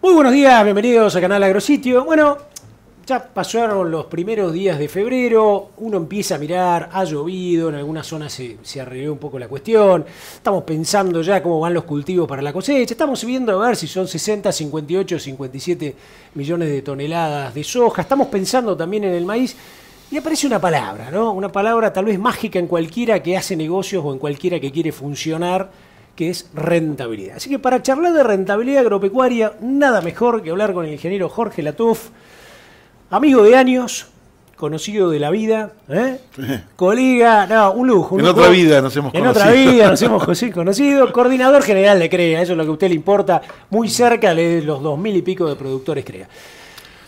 Muy buenos días, bienvenidos a Canal Agrositio. Bueno, ya pasaron los primeros días de febrero, uno empieza a mirar, ha llovido, en algunas zonas se arregló un poco la cuestión, estamos pensando ya cómo van los cultivos para la cosecha, estamos viendo a ver si son 60, 58, 57 millones de toneladas de soja, estamos pensando también en el maíz y aparece una palabra, ¿no? Una palabra tal vez mágica en cualquiera que hace negocios o en cualquiera que quiere funcionar, que es rentabilidad. Así que para charlar de rentabilidad agropecuaria, nada mejor que hablar con el ingeniero Jorge Latuf, amigo de años, conocido de la vida, colega, no, un lujo. En otra vida nos hemos conocido. En otra vida nos hemos conocido, coordinador general de CREA, eso es lo que a usted le importa, muy cerca de los 2000 y pico de productores CREA.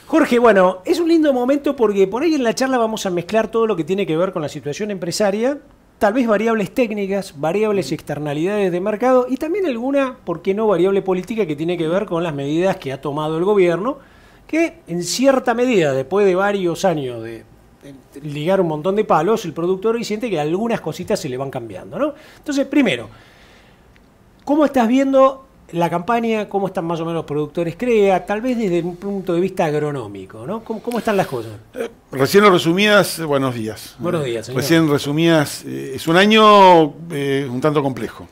Jorge, bueno, es un lindo momento porque por ahí en la charla vamos a mezclar todo lo que tiene que ver con la situación empresaria, tal vez variables técnicas, variables y externalidades de mercado y también alguna, ¿por qué no?, variable política que tiene que ver con las medidas que ha tomado el gobierno, que en cierta medida, después de varios años de ligar un montón de palos, el productor hoy siente que algunas cositas se le van cambiando, ¿no? Entonces, primero, ¿cómo estás viendo la campaña? ¿Cómo están más o menos los productores CREA? Tal vez desde un punto de vista agronómico, ¿no? ¿Cómo están las cosas? Recién lo resumías, buenos días. Buenos días, señor. Recién resumías, es un año un tanto complejo.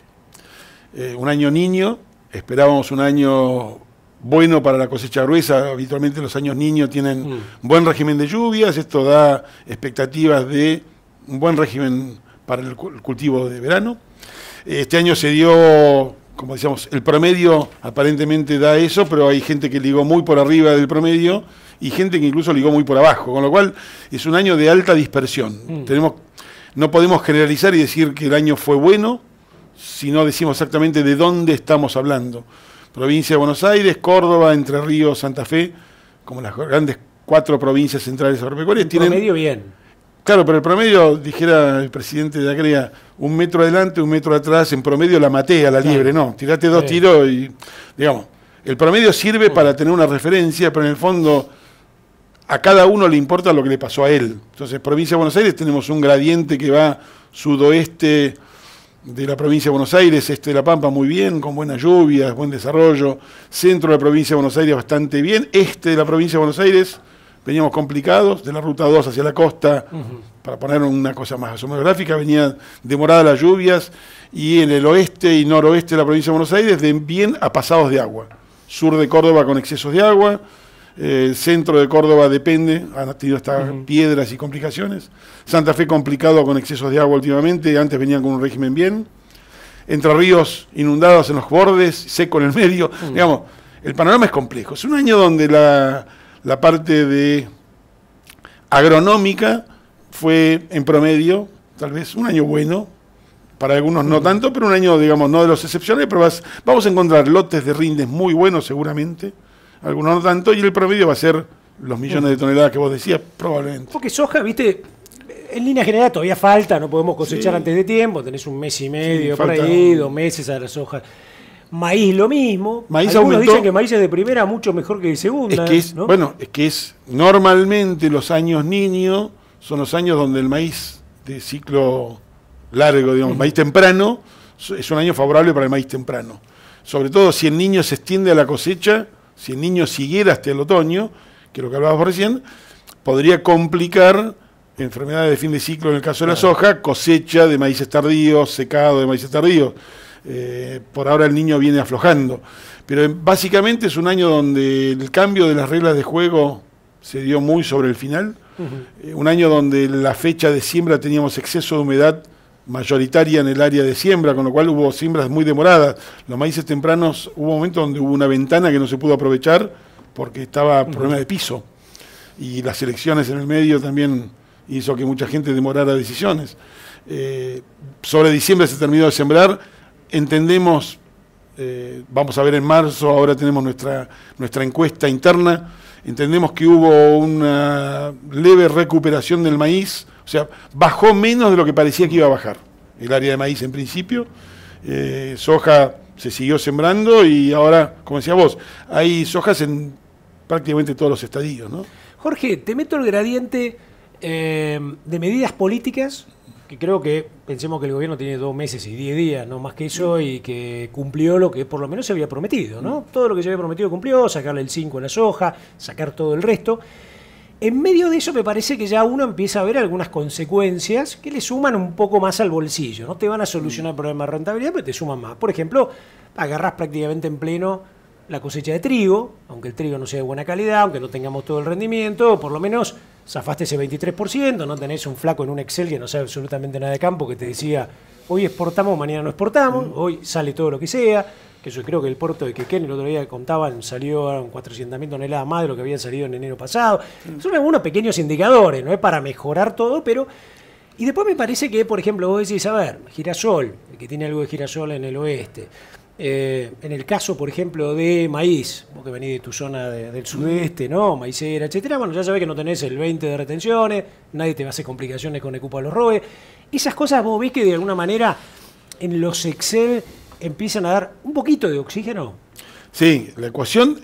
Un año niño, esperábamos un año bueno para la cosecha gruesa. Habitualmente los años niños tienen buen régimen de lluvias, esto da expectativas de un buen régimen para el cultivo de verano. Este año se dio, como decíamos, el promedio aparentemente da eso, pero hay gente que ligó muy por arriba del promedio y gente que incluso ligó muy por abajo, con lo cual es un año de alta dispersión. No podemos generalizar y decir que el año fue bueno si no decimos exactamente de dónde estamos hablando. Provincia de Buenos Aires, Córdoba, Entre Ríos, Santa Fe, como las grandes 4 provincias centrales agropecuarias. El promedio bien. Claro, pero el promedio, dijera el presidente de ACREA, 1 metro adelante, 1 metro atrás, en promedio la maté a la liebre, no, tirate 2 tiros y, digamos, el promedio sirve para tener una referencia, pero en el fondo a cada uno le importa lo que le pasó a él. Entonces, provincia de Buenos Aires tenemos un gradiente que va sudoeste de la provincia de Buenos Aires, este de La Pampa muy bien, con buenas lluvias, buen desarrollo, centro de la provincia de Buenos Aires bastante bien, este de la provincia de Buenos Aires veníamos complicados, de la ruta 2 hacia la costa, para poner una cosa más o menos gráfica, venía demorada las lluvias, y en el oeste y noroeste de la provincia de Buenos Aires, de bien a pasados de agua. Sur de Córdoba con excesos de agua, centro de Córdoba depende, han tenido hasta piedras y complicaciones. Santa Fe complicado con excesos de agua últimamente, antes venían con un régimen bien. Entre Ríos inundados en los bordes, seco en el medio. Digamos, el panorama es complejo. Es un año donde la parte de agronómica fue en promedio, tal vez un año bueno, para algunos no tanto, pero un año, digamos, no de los excepcionales, pero vamos a encontrar lotes de rindes muy buenos seguramente, algunos no tanto, y el promedio va a ser los millones de toneladas que vos decías, probablemente. Porque soja, viste, en línea general todavía falta, no podemos cosechar antes de tiempo, tenés un mes y medio por ahí, 2 meses a la soja. Maíz lo mismo. Maíz Algunos aumentó. dicen que maíz es de primera mucho mejor que de segunda. ¿no? Bueno, es que normalmente los años niños son los años donde el maíz de ciclo largo, digamos, maíz temprano, es un año favorable para el maíz temprano. Sobre todo si el niño se extiende a la cosecha, si el niño siguiera hasta el otoño, que es lo que hablábamos recién, podría complicar enfermedades de fin de ciclo en el caso de la soja, cosecha de maíces tardíos, secado de maíces tardíos. Por ahora el niño viene aflojando, pero básicamente es un año donde el cambio de las reglas de juego se dio muy sobre el final, un año donde la fecha de siembra teníamos exceso de humedad mayoritaria en el área de siembra, con lo cual hubo siembras muy demoradas. Los maíces tempranos, hubo un momento donde hubo una ventana que no se pudo aprovechar porque estaba problema de piso, y las elecciones en el medio también hizo que mucha gente demorara decisiones. Sobre diciembre se terminó de sembrar. Entendemos, vamos a ver en marzo, ahora tenemos nuestra encuesta interna, entendemos que hubo una leve recuperación del maíz, o sea, bajó menos de lo que parecía que iba a bajar el área de maíz en principio. Soja se siguió sembrando y ahora, como decía vos, hay sojas en prácticamente todos los estadios, ¿no? Jorge, te meto el gradiente de medidas políticas que creo que, pensemos que el gobierno tiene 2 meses y 10 días, no más que eso, y que cumplió lo que por lo menos se había prometido, ¿no? Todo lo que se había prometido cumplió, sacarle el 5 a la soja, sacar todo el resto. En medio de eso me parece que ya uno empieza a ver algunas consecuencias que le suman un poco más al bolsillo. No te van a solucionar el problema de rentabilidad, pero te suman más. Por ejemplo, agarrás prácticamente en pleno la cosecha de trigo, aunque el trigo no sea de buena calidad, aunque no tengamos todo el rendimiento, por lo menos zafaste ese 23%, no tenés un flaco en un Excel que no sabe absolutamente nada de campo que te decía, hoy exportamos, mañana no exportamos, hoy sale todo lo que sea, que yo creo que el puerto de Quequén el otro día contaban salió a 400.000 toneladas más de lo que habían salido en enero pasado. Son algunos pequeños indicadores, no es para mejorar todo, pero... Y después me parece que, por ejemplo, vos decís, a ver, girasol, que tiene algo de girasol en el oeste. En el caso, por ejemplo, de maíz, vos que venís de tu zona del sudeste, ¿no? Maicera, etcétera, bueno, ya sabés que no tenés el 20 de retenciones, nadie te va a hacer complicaciones con el cupo a los robes. Esas cosas vos ves que de alguna manera en los Excel empiezan a dar un poquito de oxígeno. Sí, la ecuación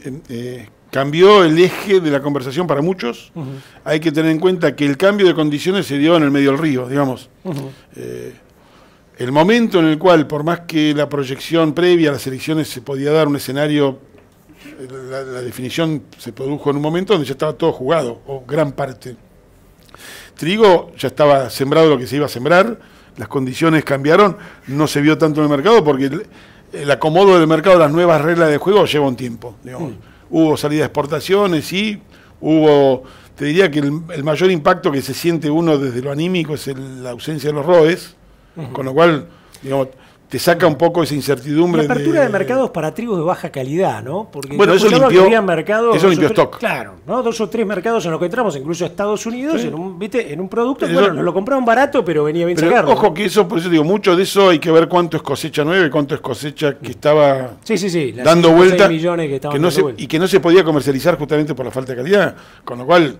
cambió el eje de la conversación para muchos. Hay que tener en cuenta que el cambio de condiciones se dio en el medio del río, digamos. El momento en el cual, por más que la proyección previa a las elecciones se podía dar un escenario, la definición se produjo en un momento donde ya estaba todo jugado, o gran parte. Trigo ya estaba sembrado lo que se iba a sembrar, las condiciones cambiaron, no se vio tanto en el mercado porque el acomodo del mercado, las nuevas reglas de juego lleva un tiempo. Digamos. Hubo salida de exportaciones y hubo, te diría que el mayor impacto que se siente uno desde lo anímico es la ausencia de los ROEs. Con lo cual, digamos, te saca un poco esa incertidumbre. La apertura de mercados para trigos de baja calidad, ¿no? Porque bueno, eso limpió stock. Claro, ¿no? 2 o 3 mercados en los que entramos, incluso Estados Unidos, sí. en un producto que, bueno, nos lo compraron barato, pero venía bien sacarlo. Ojo que eso, por eso digo, mucho de eso hay que ver cuánto es cosecha nueva y cuánto es cosecha que estaba dando vuelta y que no se podía comercializar justamente por la falta de calidad. Con lo cual,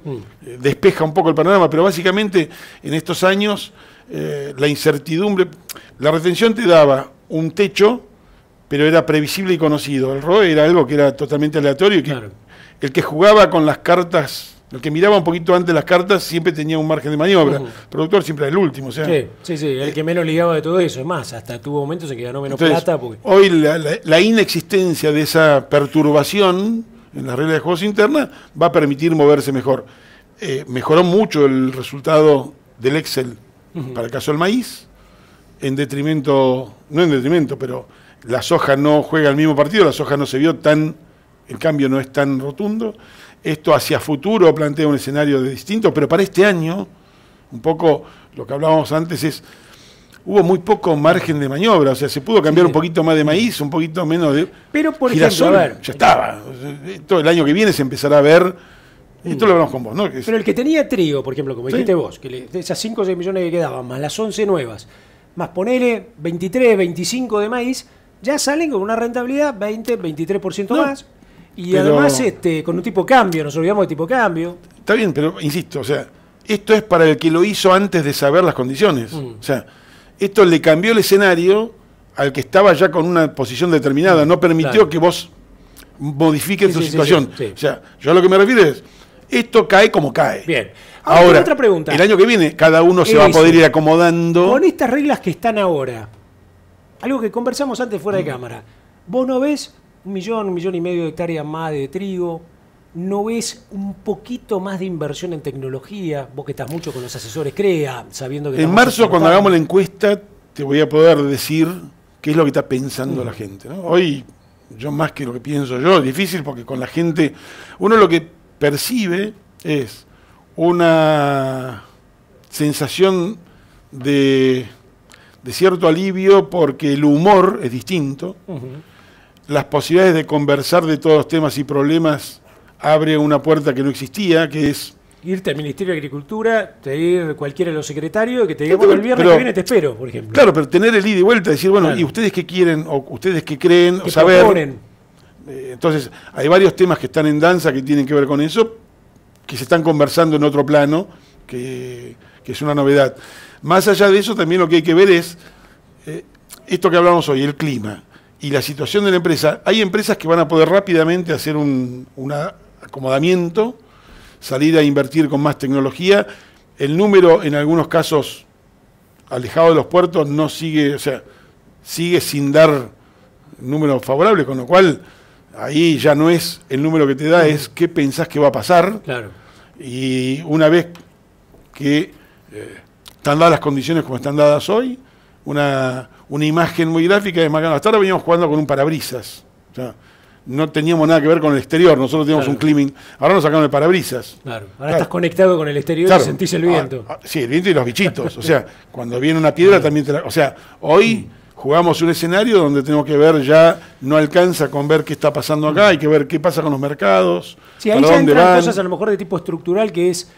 despeja un poco el panorama, pero básicamente en estos años... la incertidumbre, la retención te daba un techo, pero era previsible y conocido. El ROE era algo que era totalmente aleatorio y que el que jugaba con las cartas, el que miraba un poquito antes las cartas, siempre tenía un margen de maniobra. El productor siempre era el último. O sea, sí, el que menos ligaba de todo eso. Es más, hasta tuvo momentos en que ganó menos plata. Porque... Hoy la inexistencia de esa perturbación en las reglas de juegos internas va a permitir moverse mejor. Mejoró mucho el resultado del Excel para el caso del maíz, pero la soja no juega el mismo partido, la soja no se vio el cambio no es tan rotundo. Esto hacia futuro plantea un escenario distinto, pero para este año, un poco lo que hablábamos antes hubo muy poco margen de maniobra, o sea, se pudo cambiar un poquito más de maíz, un poquito menos de... Pero por girasol, ejemplo, a ver, ya estaba. Todo el año que viene se empezará a ver... Esto lo hablamos con vos, ¿no? Pero el que tenía trigo, por ejemplo, como dijiste vos, que de esas 5 o 6 millones que quedaban, más las 11 nuevas, más ponele 23, 25 de maíz, ya salen con una rentabilidad 20, 23% más. Y además con un tipo de cambio, nos olvidamos de tipo de cambio. Está bien, pero insisto, o sea, esto es para el que lo hizo antes de saber las condiciones. O sea, esto le cambió el escenario al que estaba ya con una posición determinada, no permitió que vos modifiques tu situación. O sea, yo a lo que me refiero es... Esto cae como cae. Bien. Ahora, otra pregunta. El año que viene, cada uno se va a poder ir acomodando. Con estas reglas que están ahora, algo que conversamos antes fuera de cámara, ¿vos no ves 1 millón y medio de hectáreas más de trigo? ¿No ves un poquito más de inversión en tecnología? Vos que estás mucho con los asesores CREA, sabiendo que... En marzo, cuando hagamos la encuesta, te voy a poder decir qué es lo que está pensando la gente, ¿no? Hoy, yo más que lo que pienso yo, es difícil porque con la gente, uno lo que percibe es una sensación de cierto alivio porque el humor es distinto, las posibilidades de conversar de todos los temas y problemas abre una puerta que no existía, que es... Irte al Ministerio de Agricultura, te ir cualquiera de los secretarios que te diga, bueno, el viernes que viene te espero, por ejemplo. Claro, pero tener el ida y vuelta, decir, bueno, ¿y ustedes qué quieren? ¿O ustedes qué creen? ¿Qué o saber... proponen? Entonces, hay varios temas que están en danza que tienen que ver con eso, que se están conversando en otro plano, que es una novedad. Más allá de eso, también lo que hay que ver es esto que hablamos hoy, el clima y la situación de la empresa. Hay empresas que van a poder rápidamente hacer un acomodamiento, salir a invertir con más tecnología. El número, en algunos casos, alejado de los puertos no sigue, o sea, sigue sin dar números favorables, con lo cual ahí ya no es el número que te da, es qué pensás que va a pasar. Claro. Y una vez que están dadas las condiciones como están dadas hoy, una imagen muy gráfica es más. Hasta ahora veníamos jugando con un parabrisas. O sea, no teníamos nada que ver con el exterior, nosotros teníamos un clima. Ahora nos sacaron el parabrisas. Claro. Ahora estás conectado con el exterior y sentís el viento. Sí, el viento y los bichitos. O sea, cuando viene una piedra también o sea, hoy jugamos un escenario donde tenemos que ver, ya no alcanza con ver qué está pasando acá, hay que ver qué pasa con los mercados. Sí, ahí ya entran cosas a lo mejor de tipo estructural, que es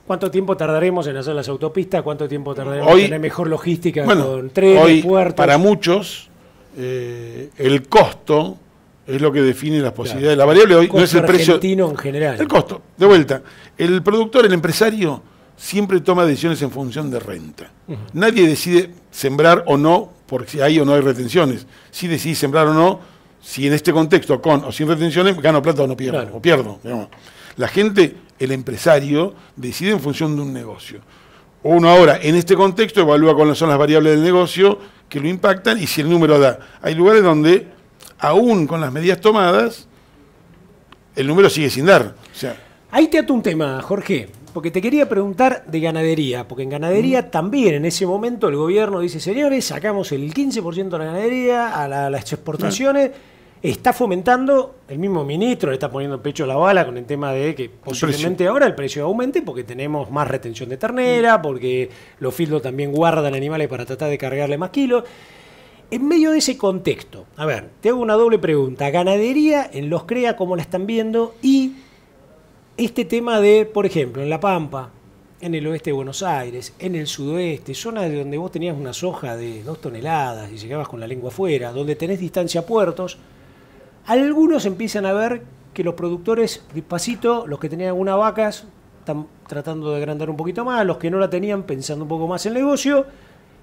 cuánto tiempo tardaremos en hacer las autopistas, cuánto tiempo tardaremos en tener mejor logística con trenes, puertos. Para muchos, el costo es lo que define las posibilidades. La variable hoy no es el precio argentino en general. El costo, de vuelta. El productor, el empresario, siempre toma decisiones en función de renta. Nadie decide sembrar o no porque si hay o no hay retenciones. Sí decide sembrar o no si en este contexto, con o sin retenciones, gano plata o no pierdo. Claro. O pierdo. Digamos. La gente, el empresario, decide en función de un negocio. Uno ahora, en este contexto, evalúa cuáles son las variables del negocio que lo impactan y si el número da. Hay lugares donde, aún con las medidas tomadas, el número sigue sin dar. O sea, ahí te ato un tema, Jorge, porque te quería preguntar de ganadería, porque en ganadería también en ese momento el gobierno dice, señores, sacamos el 15% de la ganadería a las exportaciones, está fomentando, el mismo ministro le está poniendo pecho a la bala con el tema de que posiblemente ahora el precio aumente porque tenemos más retención de ternera, porque los fildos también guardan animales para tratar de cargarle más kilos. En medio de ese contexto, a ver, te hago una doble pregunta. Ganadería en los CREA, ¿cómo la están viendo? Y este tema de, por ejemplo, en La Pampa, en el oeste de Buenos Aires, en el sudoeste, zonas de donde vos tenías una soja de 2 toneladas y llegabas con la lengua afuera, donde tenés distancia a puertos, algunos empiezan a ver que los productores, despacito, los que tenían algunas vacas, están tratando de agrandar un poquito más, los que no la tenían pensando un poco más en el negocio,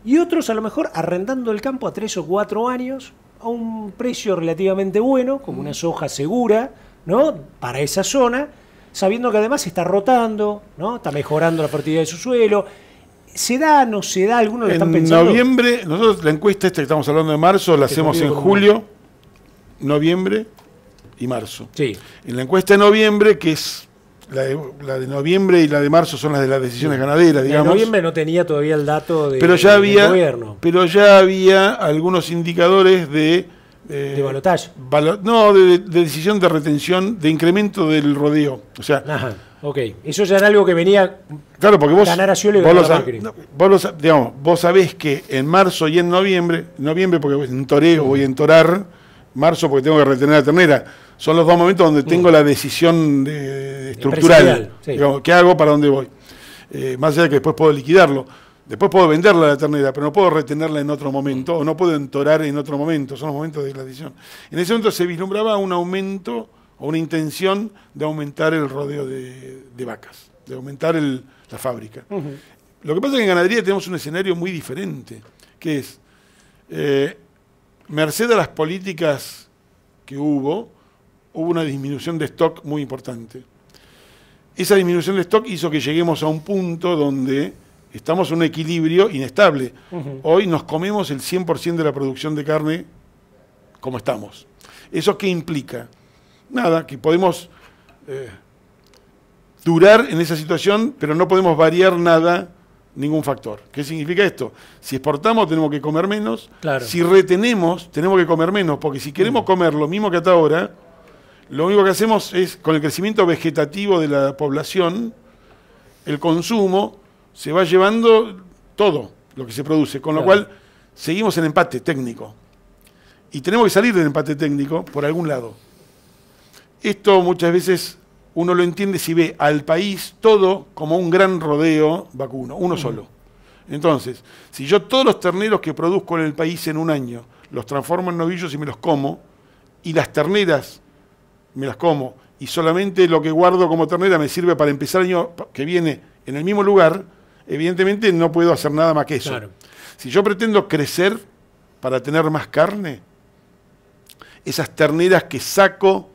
y otros a lo mejor arrendando el campo a 3 o 4 años a un precio relativamente bueno, como una soja segura, ¿no? Para esa zona, sabiendo que además se está rotando, ¿no? Está mejorando la fertilidad de su suelo. ¿Se da, no se da? ¿Algunos lo están pensando? En noviembre, nosotros la encuesta esta que estamos hablando de marzo, la hacemos en julio, noviembre y marzo. Sí. En la encuesta de noviembre, que es la de noviembre y la de marzo son las de las decisiones ganaderas, digamos. En noviembre no tenía todavía el dato del gobierno. Pero ya había algunos indicadores de balotaje. No, de decisión de retención, de incremento del rodeo. O sea, ajá, ok. Eso ya era algo que venía claro, porque ganar a Scioli y ganar a Macri. Vos sabés que en marzo y en noviembre porque en toreo voy a entorar, marzo porque tengo que retener la ternera, son los dos momentos donde tengo la decisión estructural. Sí. Digamos, ¿qué hago? ¿Para dónde voy? Más allá de que después puedo liquidarlo. Después puedo venderla la ternera, pero no puedo retenerla en otro momento, o no puedo entorar en otro momento, son los momentos de la decisión. En ese momento se vislumbraba un aumento o una intención de aumentar el rodeo de vacas, de aumentar la fábrica. Lo que pasa es que en ganadería tenemos un escenario muy diferente, que es, merced a las políticas que hubo una disminución de stock muy importante. Esa disminución de stock hizo que lleguemos a un punto donde estamos en un equilibrio inestable. Hoy nos comemos el 100% de la producción de carne como estamos. ¿Eso qué implica? Nada, que podemos durar en esa situación, pero no podemos variar nada, ningún factor. ¿Qué significa esto? Si exportamos tenemos que comer menos, claro. Si retenemos tenemos que comer menos, porque si queremos comer lo mismo que hasta ahora, lo único que hacemos es, con el crecimiento vegetativo de la población, el consumo se va llevando todo lo que se produce, con lo cual seguimos en empate técnico. Y tenemos que salir del empate técnico por algún lado. Esto muchas veces uno lo entiende si ve al país todo como un gran rodeo vacuno, uno solo. Entonces, si yo todos los terneros que produzco en el país en un año los transformo en novillos y me los como, y las terneras me las como, y solamente lo que guardo como ternera me sirve para empezar el año que viene en el mismo lugar, evidentemente no puedo hacer nada más que eso. Claro. Si yo pretendo crecer para tener más carne, esas terneras que saco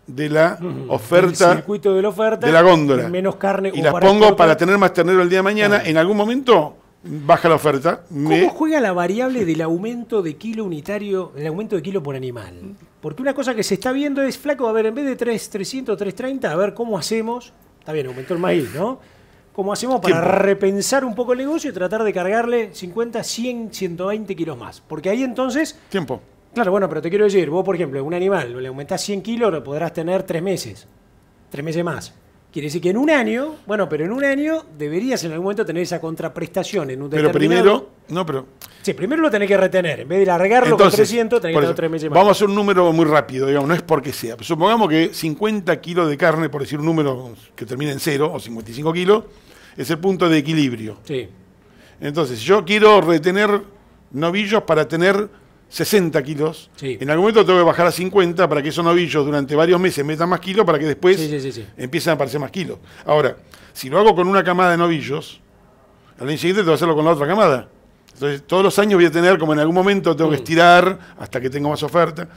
de la oferta, el circuito de la oferta, de la góndola, menos carne, y las pongo para tener más ternero el día de mañana, en algún momento baja la oferta. ¿Cómo juega la variable del aumento de kilo unitario, el aumento de kilo por animal? Porque una cosa que se está viendo es, flaco, a ver, en vez de 300, 330, a ver cómo hacemos. Está bien, aumentó el maíz, ¿no? ¿Cómo hacemos para repensar un poco el negocio y tratar de cargarle 50, 100, 120 kilos más? Porque ahí entonces... Tiempo. Claro, bueno, pero te quiero decir, vos, por ejemplo, un animal, le aumentás 100 kilos, lo podrás tener 3 meses. 3 meses más. Quiere decir que en un año, bueno, pero en un año deberías en algún momento tener esa contraprestación en un Pero determinado... Sí, primero lo tenés que retener. En vez de largarlo entonces, con 300, tenés que tener 3 meses más. Vamos a hacer un número muy rápido, digamos, no es porque sea. Supongamos que 50 kilos de carne, por decir un número que termine en 0, o 55 kilos, es el punto de equilibrio. Sí. Entonces, yo quiero retener novillos para tener 60 kilos. Sí. En algún momento tengo que bajar a 50 para que esos novillos durante varios meses metan más kilos para que después empiecen a aparecer más kilos. Ahora, si lo hago con una camada de novillos, al año siguiente tengo que hacerlo con la otra camada. Entonces, todos los años voy a tener, como en algún momento tengo que estirar hasta que tengo más oferta.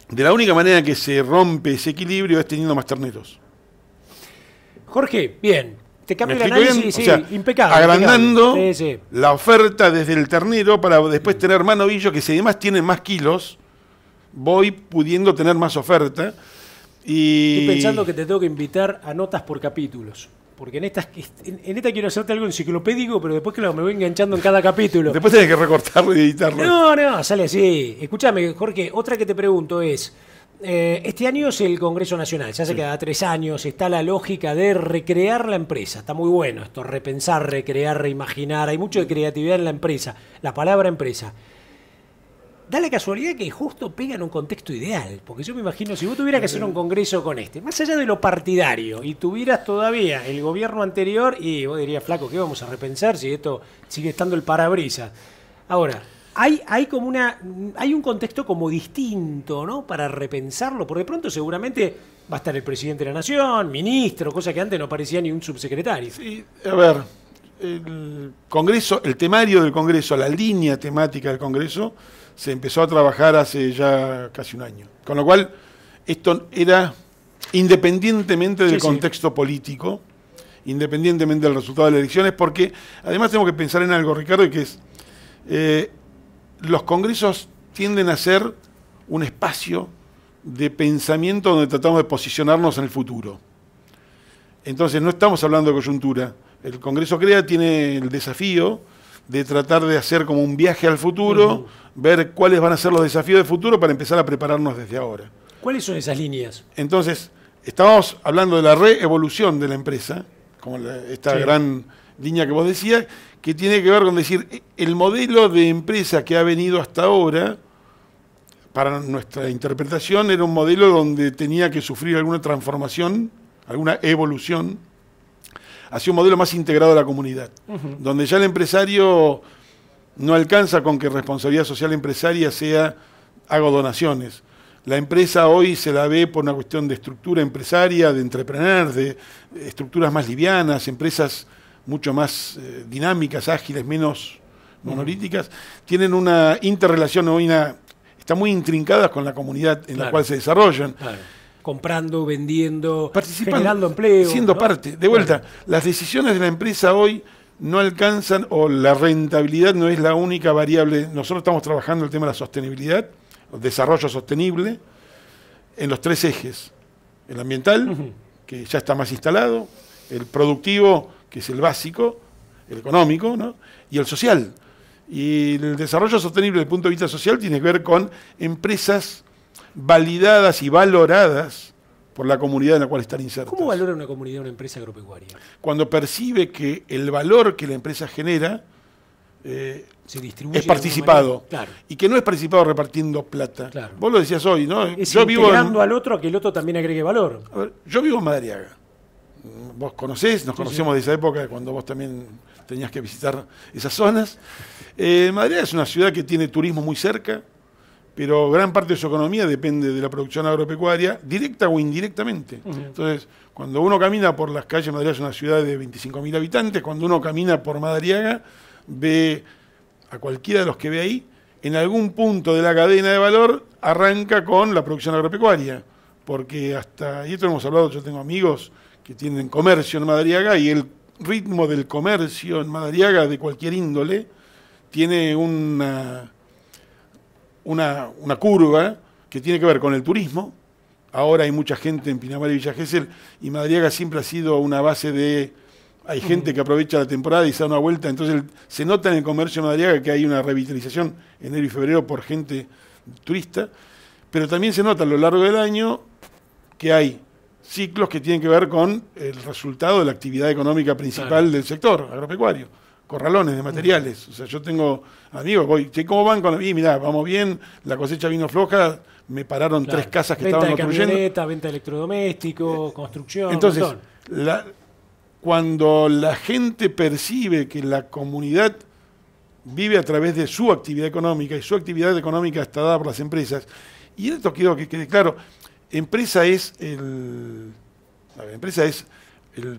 De la única manera que se rompe ese equilibrio es teniendo más terneros. Jorge, bien. Te cambio el explico análisis, bien? sí, O sea, impecable. agrandando impecable. la oferta desde el ternero para después tener más novillos que si además tienen más kilos, voy pudiendo tener más oferta. Y... Estoy pensando que te tengo que invitar a notas por capítulos. Porque en esta quiero hacerte algo enciclopédico, pero después me voy enganchando en cada capítulo. Después tenés que recortarlo y editarlo. No, sale así. Escúchame, Jorge, otra que te pregunto es... este año es el Congreso Nacional, se hace cada 3 años, está la lógica de recrear la empresa, está muy bueno esto, repensar, recrear, reimaginar, hay mucho de creatividad en la empresa, la palabra empresa. Da la casualidad que justo pega en un contexto ideal, porque yo me imagino, si vos tuvieras que hacer un congreso con más allá de lo partidario, y tuvieras todavía el gobierno anterior, y vos dirías, flaco, ¿qué vamos a repensar si esto sigue estando el parabrisas? Ahora... Hay un contexto como distinto, ¿no? Para repensarlo, porque de pronto seguramente va a estar el presidente de la Nación, ministro, cosa que antes no parecía ni un subsecretario. Sí, a ver, el Congreso, el temario del Congreso, la línea temática del Congreso, se empezó a trabajar hace ya casi un año. Con lo cual, esto era independientemente del contexto político, independientemente del resultado de las elecciones, porque además tenemos que pensar en algo, Ricardo, que es... los congresos tienden a ser un espacio de pensamiento donde tratamos de posicionarnos en el futuro. Entonces no estamos hablando de coyuntura. El Congreso CREA tiene el desafío de tratar de hacer como un viaje al futuro, ver cuáles van a ser los desafíos del futuro para empezar a prepararnos desde ahora. ¿Cuáles son esas líneas? Entonces, estábamos hablando de la reevolución de la empresa, como esta gran línea que vos decías, que tiene que ver con decir, el modelo de empresa que ha venido hasta ahora, para nuestra interpretación, era un modelo donde tenía que sufrir alguna transformación, alguna evolución, hacia un modelo más integrado de la comunidad, donde ya el empresario no alcanza con que responsabilidad social empresaria sea hago donaciones. La empresa hoy se la ve por una cuestión de estructura empresaria, de entrepreneurs, de estructuras más livianas, empresas mucho más dinámicas, ágiles, menos monolíticas, tienen una interrelación hoy, están muy intrincadas con la comunidad en la cual se desarrollan. Claro. Comprando, vendiendo, participando, generando empleo. Siendo parte. De vuelta, las decisiones de la empresa hoy no alcanzan, o la rentabilidad no es la única variable. Nosotros estamos trabajando el tema de la sostenibilidad, el desarrollo sostenible, en los 3 ejes. El ambiental, que ya está más instalado, el productivo, que es el básico, el económico, ¿no? Y el social. Y el desarrollo sostenible desde el punto de vista social tiene que ver con empresas validadas y valoradas por la comunidad en la cual están insertas. ¿Cómo valora una comunidad una empresa agropecuaria? Cuando percibe que el valor que la empresa genera se distribuye es participado. Claro. Y que no es participado repartiendo plata. Claro. Vos lo decías hoy, ¿no? Es integrando al otro a que el otro también agregue valor. A ver, yo vivo en Madariaga. Vos conocés, nos conocemos de esa época cuando vos también tenías que visitar esas zonas. Madariaga es una ciudad que tiene turismo muy cerca, pero gran parte de su economía depende de la producción agropecuaria, directa o indirectamente. Entonces, cuando uno camina por las calles, Madariaga es una ciudad de 25.000 habitantes, cuando uno camina por Madariaga, ve a cualquiera de los que ve ahí, en algún punto de la cadena de valor arranca con la producción agropecuaria, porque y esto hemos hablado, yo tengo amigos que tienen comercio en Madariaga y él ritmo del comercio en Madariaga de cualquier índole tiene una curva que tiene que ver con el turismo. Ahora hay mucha gente en Pinamar y Villa Gesell, y Madariaga siempre ha sido una base de... Hay gente que aprovecha la temporada y se da una vuelta, entonces se nota en el comercio de Madariaga que hay una revitalización en enero y febrero por gente turista, pero también se nota a lo largo del año que hay ciclos que tienen que ver con el resultado de la actividad económica principal del sector agropecuario, corralones de materiales. O sea, yo tengo amigos, voy, che, ¿cómo van con la... Y mirá, vamos bien, la cosecha vino floja, me pararon 3 casas que estaban construyendo. Venta de electrodomésticos, construcción. Entonces, cuando la gente percibe que la comunidad vive a través de su actividad económica, y su actividad económica está dada por las empresas, y esto quiero que quede claro, empresa es el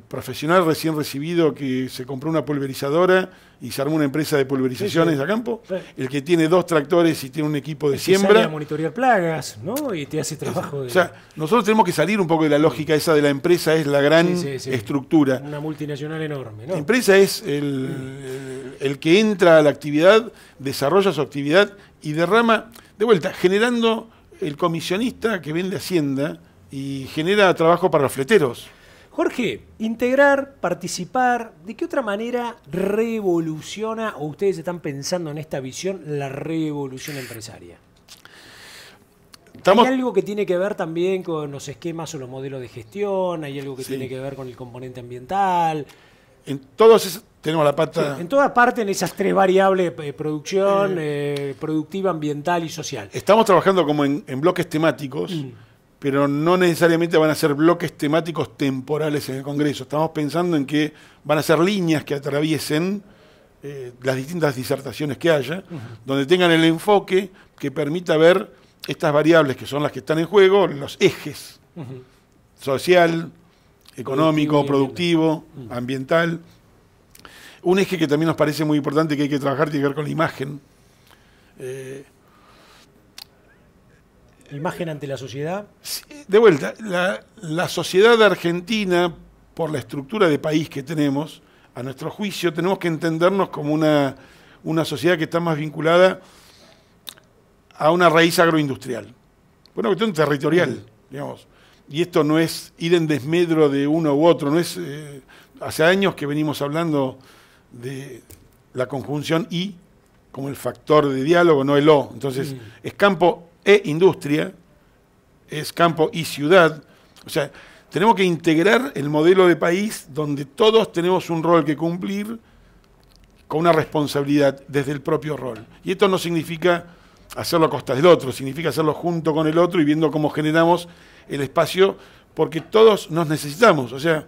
profesional recién recibido que se compró una pulverizadora y se armó una empresa de pulverizaciones a campo, el que tiene 2 tractores y tiene un equipo de siembra. Sale a monitorear plagas, ¿no? Y te hace trabajo de... O sea, nosotros tenemos que salir un poco de la lógica esa de la empresa, es la gran estructura. Una multinacional enorme, ¿no? La empresa es el que entra a la actividad, desarrolla su actividad y derrama, de vuelta, generando el comisionista que vende Hacienda y genera trabajo para los fleteros. Jorge, integrar, participar, ¿de qué otra manera revoluciona o ustedes están pensando en esta visión la revolución empresaria? ¿Hay algo que tiene que ver también con los esquemas o los modelos de gestión? ¿Hay algo que tiene que ver con el componente ambiental? En todos tenemos la pata... Sí, en toda parte, en esas 3 variables, producción, productiva, ambiental y social. Estamos trabajando como en bloques temáticos, pero no necesariamente van a ser bloques temáticos temporales en el Congreso. Estamos pensando en que van a ser líneas que atraviesen las distintas disertaciones que haya, donde tengan el enfoque que permita ver estas variables que son las que están en juego, los ejes social, económico, productivo, ambiental. Un eje que también nos parece muy importante que hay que trabajar tiene que ver con la imagen. ¿Imagen ante la sociedad? De vuelta, la sociedad argentina, por la estructura de país que tenemos, a nuestro juicio, tenemos que entendernos como una sociedad que está más vinculada a una raíz agroindustrial. Una cuestión territorial, digamos. Y esto no es ir en desmedro de uno u otro, no es... hace años que venimos hablando de la conjunción y como el factor de diálogo, no el o. Entonces, es campo e industria, es campo y ciudad. O sea, tenemos que integrar el modelo de país donde todos tenemos un rol que cumplir con una responsabilidad desde el propio rol. Y esto no significa hacerlo a costa del otro, significa hacerlo junto con el otro y viendo cómo generamos el espacio, porque todos nos necesitamos. O sea,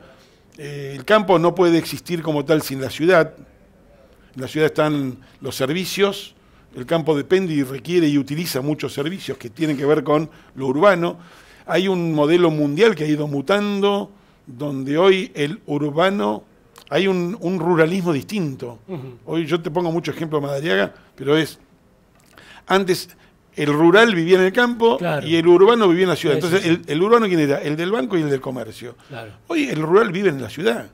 el campo no puede existir como tal sin la ciudad. En la ciudad están los servicios. El campo depende y requiere y utiliza muchos servicios que tienen que ver con lo urbano. Hay un modelo mundial que ha ido mutando, donde hoy el urbano, hay un ruralismo distinto. Hoy yo te pongo mucho ejemplo de Madariaga, pero antes el rural vivía en el campo y el urbano vivía en la ciudad. Entonces, el urbano, ¿quién era? El del banco y el del comercio. Hoy el rural vive en la ciudad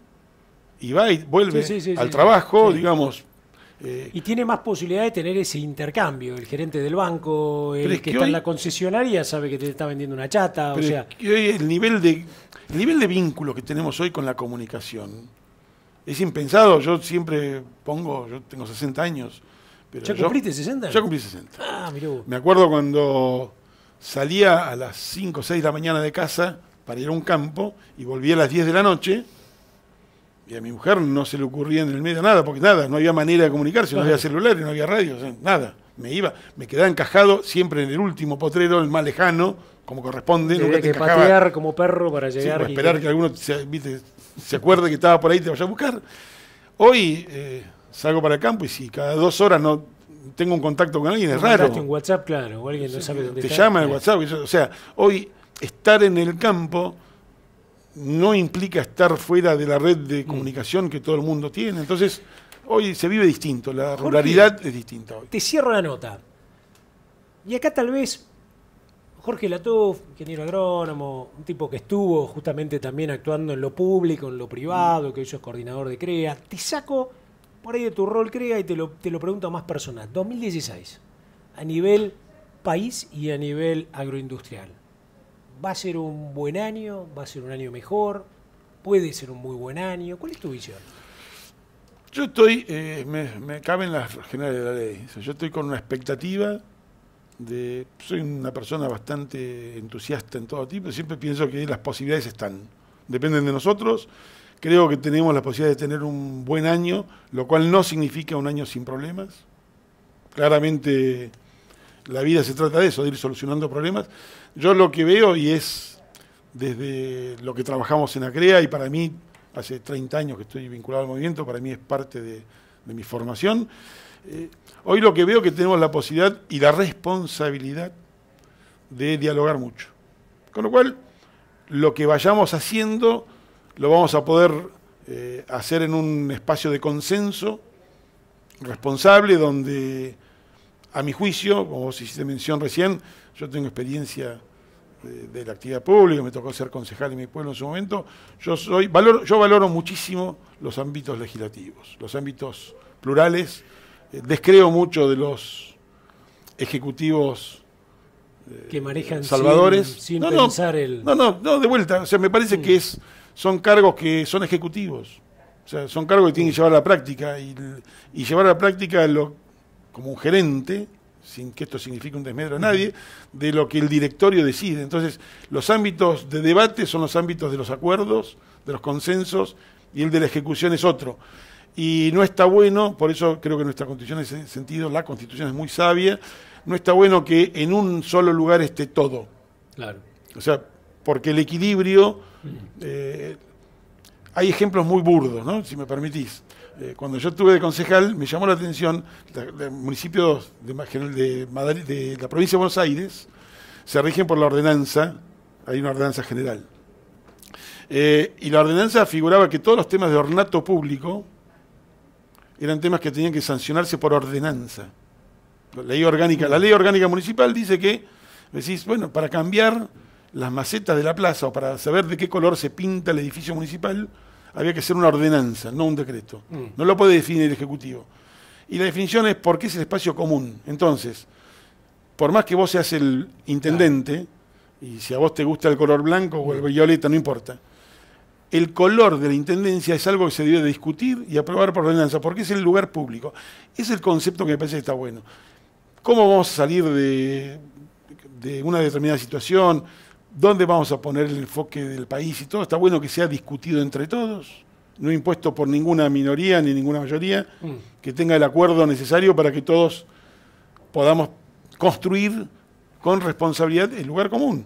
y va y vuelve al trabajo, digamos. Y tiene más posibilidad de tener ese intercambio. El gerente del banco, el que está en la concesionaria, sabe que te está vendiendo una chata. O sea, que hoy el nivel de vínculo que tenemos hoy con la comunicación es impensado. Yo siempre yo tengo 60 años. Pero ¿Ya cumpliste 60? Ya cumplí 60. Ah, mirá vos. Me acuerdo cuando salía a las 5 o 6 de la mañana de casa para ir a un campo y volvía a las 10 de la noche. Y a mi mujer no se le ocurría en el medio nada, porque no había manera de comunicarse, no había celulares, no había radio, o sea, nada. Me quedaba encajado siempre en el último potrero, el más lejano, como corresponde. Tenía que patear como perro para llegar. Para esperar que alguno se acuerde que estaba por ahí y te vaya a buscar. Hoy salgo para el campo y si cada 2 horas no tengo un contacto con alguien, es raro. Un WhatsApp, claro, o alguien no sabe dónde está. Te llama en WhatsApp. O sea, hoy estar en el campo no implica estar fuera de la red de comunicación que todo el mundo tiene. Entonces, hoy se vive distinto, la ruralidad es distinta hoy. Te cierro la nota. Y acá tal vez, Jorge Latuf, ingeniero agrónomo, un tipo que estuvo justamente también actuando en lo público, en lo privado, que hoy sos coordinador de CREA. Te saco por ahí de tu rol CREA y te lo pregunto más personal. 2016, a nivel país y a nivel agroindustrial. ¿Va a ser un buen año? ¿Va a ser un año mejor? ¿Puede ser un muy buen año? ¿Cuál es tu visión? Yo estoy, me caben las generales de la ley. O sea, yo estoy con una expectativa soy una persona bastante entusiasta en todo tipo, siempre pienso que las posibilidades están, dependen de nosotros. Creo que tenemos la posibilidad de tener un buen año, lo cual no significa un año sin problemas. Claramente la vida se trata de eso, de ir solucionando problemas. Yo lo que veo, y es desde lo que trabajamos en ACREA, y para mí, hace 30 años que estoy vinculado al movimiento, para mí es parte de mi formación. Hoy lo que veo es que tenemos la posibilidad y la responsabilidad de dialogar mucho. Con lo cual, lo que vayamos haciendo lo vamos a poder hacer en un espacio de consenso responsable, donde, a mi juicio, como vos hiciste mención recién, yo tengo experiencia de la actividad pública, me tocó ser concejal en mi pueblo en su momento. Yo valoro muchísimo los ámbitos legislativos, los ámbitos plurales. Descreo mucho de los ejecutivos que manejan salvadores. sin pensar el... No, de vuelta. O sea, me parece que son cargos que son ejecutivos. O sea, son cargos que tienen que llevar a la práctica. Y llevar a la práctica como un gerente, sin que esto signifique un desmedro a nadie, de lo que el directorio decide. Entonces, los ámbitos de debate son los ámbitos de los acuerdos, de los consensos, y el de la ejecución es otro. Y no está bueno, por eso creo que nuestra Constitución en ese sentido, la Constitución es muy sabia, no está bueno que en un solo lugar esté todo. Claro. O sea, porque el equilibrio, hay ejemplos muy burdos, ¿no? Si me permitís. Cuando yo estuve de concejal, me llamó la atención, los municipios de la provincia de Buenos Aires se rigen por la ordenanza, hay una ordenanza general. Y la ordenanza figuraba que todos los temas de ornato público eran temas que tenían que sancionarse por ordenanza. La ley orgánica municipal dice que, decís, bueno, para cambiar las macetas de la plaza o para saber de qué color se pinta el edificio municipal, había que hacer una ordenanza, no un decreto. No lo puede definir el Ejecutivo. Y la definición es porque es el espacio común. Entonces, por más que vos seas el intendente, y si a vos te gusta el color blanco o el violeta, no importa, el color de la intendencia es algo que se debe de discutir y aprobar por ordenanza, porque es el lugar público. Es el concepto que me parece que está bueno. ¿Cómo vamos a salir de una determinada situación? ¿Dónde vamos a poner el enfoque del país? Y todo está bueno que sea discutido entre todos, no impuesto por ninguna minoría ni ninguna mayoría, que tenga el acuerdo necesario para que todos podamos construir con responsabilidad el lugar común,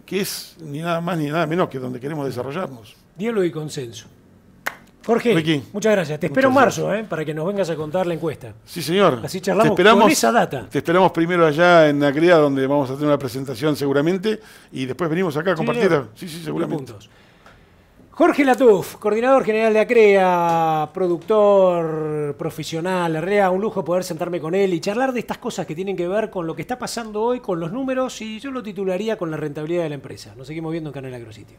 que es ni nada más ni nada menos que donde queremos desarrollarnos. Diálogo y consenso. Jorge, Ricky, muchas gracias. Te espero en marzo, para que nos vengas a contar la encuesta. Sí, señor. Así charlamos con esa data. Te esperamos primero allá en ACREA, donde vamos a tener una presentación seguramente, y después venimos acá a compartir. Sí, seguramente. Jorge Latuf, coordinador general de ACREA, productor profesional, la realidad, un lujo poder sentarme con él y charlar de estas cosas que tienen que ver con lo que está pasando hoy, con los números, y yo lo titularía con la rentabilidad de la empresa. Nos seguimos viendo en Canal Agrositio.